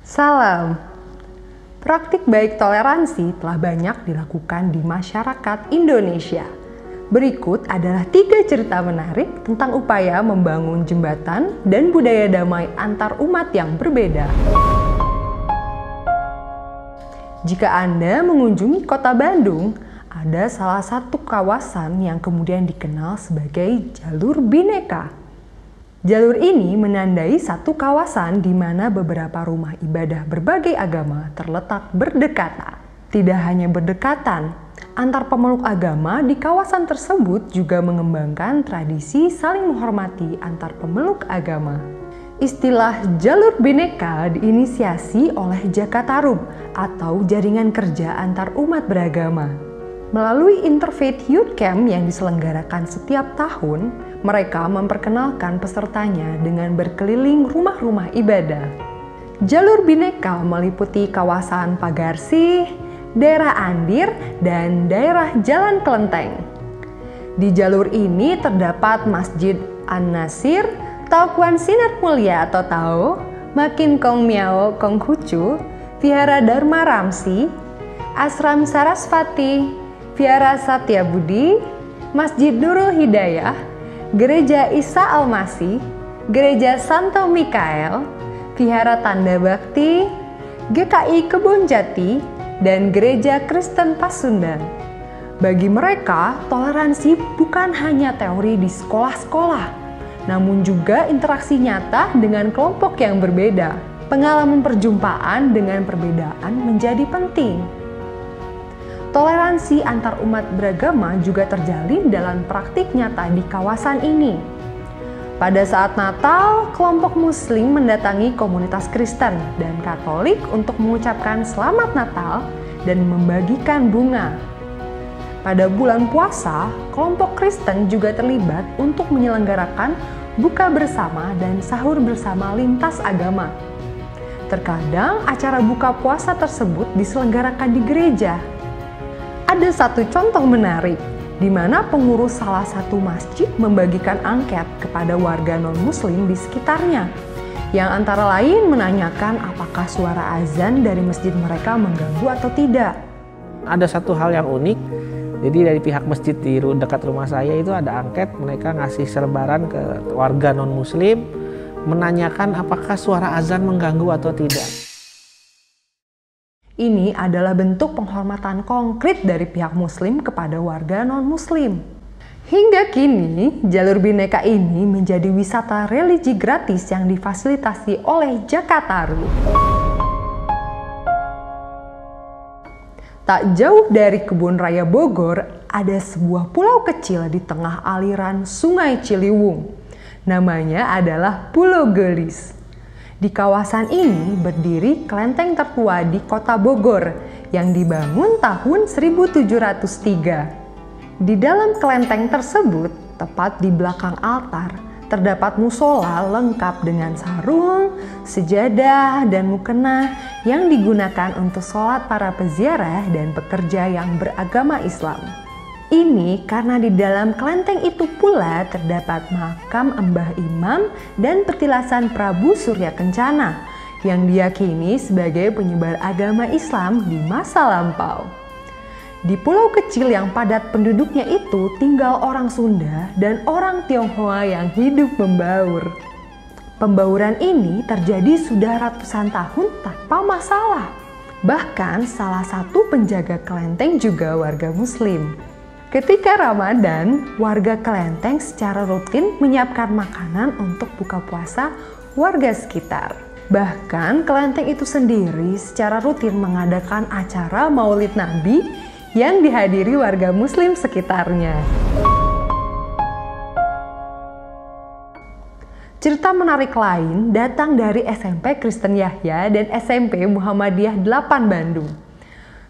Salam. Praktik baik toleransi telah banyak dilakukan di masyarakat Indonesia. Berikut adalah 3 cerita menarik tentang upaya membangun jembatan dan budaya damai antar umat yang berbeda. Jika Anda mengunjungi kota Bandung, ada salah satu kawasan yang kemudian dikenal sebagai Jalur Bhinneka. Jalur ini menandai satu kawasan di mana beberapa rumah ibadah berbagai agama terletak berdekatan. Tidak hanya berdekatan, antar pemeluk agama di kawasan tersebut juga mengembangkan tradisi saling menghormati antar pemeluk agama. Istilah Jalur Bhinneka diinisiasi oleh Jakatarum atau Jaringan Kerja Antar Umat Beragama. Melalui Interfaith Youth Camp yang diselenggarakan setiap tahun, mereka memperkenalkan pesertanya dengan berkeliling rumah-rumah ibadah. Jalur Bhinneka meliputi kawasan Pagarsih, daerah Andir, dan daerah Jalan Kelenteng. Di jalur ini terdapat Masjid An-Nasir, Tao Kuan Sinar Mulia atau Tao, Makin Kong Miao Kong Hucu, Vihara Dharma Ramsi, Ashram Sarasvati, Vihara Satya Budi, Masjid Nurul Hidayah, Gereja Isa Al-Masih, Gereja Santo Mikael, Vihara Tanda Bakti, GKI Kebon Jati, dan Gereja Kristen Pasundan. Bagi mereka, toleransi bukan hanya teori di sekolah-sekolah, namun juga interaksi nyata dengan kelompok yang berbeda. Pengalaman perjumpaan dengan perbedaan menjadi penting. Toleransi antar umat beragama juga terjalin dalam praktik nyata di kawasan ini. Pada saat Natal, kelompok Muslim mendatangi komunitas Kristen dan Katolik untuk mengucapkan Selamat Natal dan membagikan bunga. Pada bulan puasa, kelompok Kristen juga terlibat untuk menyelenggarakan buka bersama dan sahur bersama lintas agama. Terkadang acara buka puasa tersebut diselenggarakan di gereja. Ada satu contoh menarik, di mana pengurus salah satu masjid membagikan angket kepada warga non-muslim di sekitarnya, yang antara lain menanyakan apakah suara azan dari masjid mereka mengganggu atau tidak. Ada satu hal yang unik, jadi dari pihak masjid di dekat rumah saya itu ada angket, mereka ngasih selebaran ke warga non-muslim, menanyakan apakah suara azan mengganggu atau tidak. Ini adalah bentuk penghormatan konkret dari pihak Muslim kepada warga non-Muslim. Hingga kini, Jalur Bhinneka ini menjadi wisata religi gratis yang difasilitasi oleh Jakatarum. Tak jauh dari Kebun Raya Bogor, ada sebuah pulau kecil di tengah aliran Sungai Ciliwung. Namanya adalah Pulau Gelis. Di kawasan ini berdiri kelenteng tertua di kota Bogor yang dibangun tahun 1703. Di dalam kelenteng tersebut, tepat di belakang altar, terdapat musola lengkap dengan sarung, sejadah, dan mukena yang digunakan untuk sholat para peziarah dan pekerja yang beragama Islam. Ini karena di dalam kelenteng itu pula terdapat makam Mbah Imam dan petilasan Prabu Surya Kencana yang diyakini sebagai penyebar agama Islam di masa lampau. Di pulau kecil yang padat penduduknya itu tinggal orang Sunda dan orang Tionghoa yang hidup membaur. Pembauran ini terjadi sudah ratusan tahun tanpa masalah. Bahkan salah satu penjaga kelenteng juga warga Muslim. Ketika Ramadan, warga kelenteng secara rutin menyiapkan makanan untuk buka puasa warga sekitar. Bahkan kelenteng itu sendiri secara rutin mengadakan acara Maulid Nabi yang dihadiri warga Muslim sekitarnya. Cerita menarik lain datang dari SMP Kristen Yahya dan SMP Muhammadiyah 8 Bandung.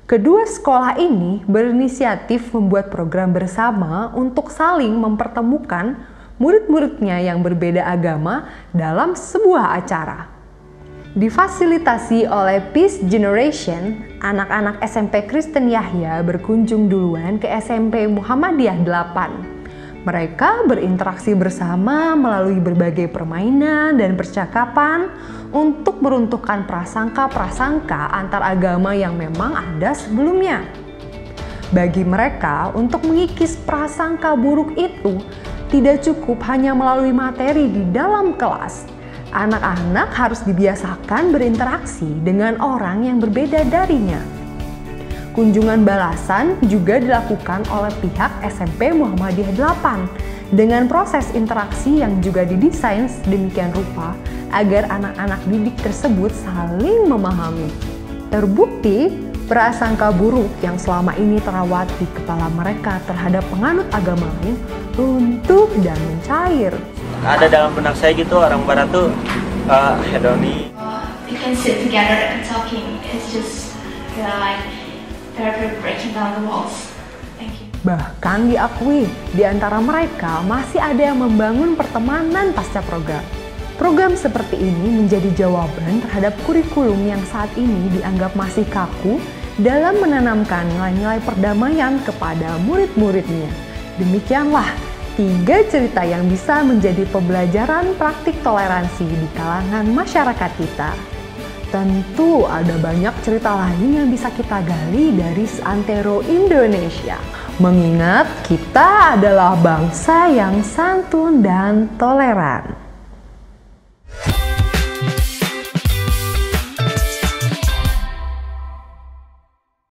Kedua sekolah ini berinisiatif membuat program bersama untuk saling mempertemukan murid-muridnya yang berbeda agama dalam sebuah acara. Difasilitasi oleh Peace Generation, anak-anak SMP Kristen Yahya berkunjung duluan ke SMP Muhammadiyah 8. Mereka berinteraksi bersama melalui berbagai permainan dan percakapan untuk meruntuhkan prasangka-prasangka antar agama yang memang ada sebelumnya. Bagi mereka, untuk mengikis prasangka buruk itu tidak cukup hanya melalui materi di dalam kelas. Anak-anak harus dibiasakan berinteraksi dengan orang yang berbeda darinya. Kunjungan balasan juga dilakukan oleh pihak SMP Muhammadiyah 8 dengan proses interaksi yang juga didesain sedemikian rupa agar anak-anak didik tersebut saling memahami. Terbukti, prasangka buruk yang selama ini terawat di kepala mereka terhadap penganut agama lain runtuh dan mencair. Ada dalam benak saya gitu, orang barat tuh hedoni. We can sit together and talking. It's just like therapy breaking down the walls. Thank you. Bahkan diakui, di antara mereka masih ada yang membangun pertemanan pasca program. Program seperti ini menjadi jawaban terhadap kurikulum yang saat ini dianggap masih kaku dalam menanamkan nilai-nilai perdamaian kepada murid-muridnya. Demikianlah 3 cerita yang bisa menjadi pembelajaran praktik toleransi di kalangan masyarakat kita. Tentu ada banyak cerita lain yang bisa kita gali dari seantero Indonesia. Mengingat kita adalah bangsa yang santun dan toleran.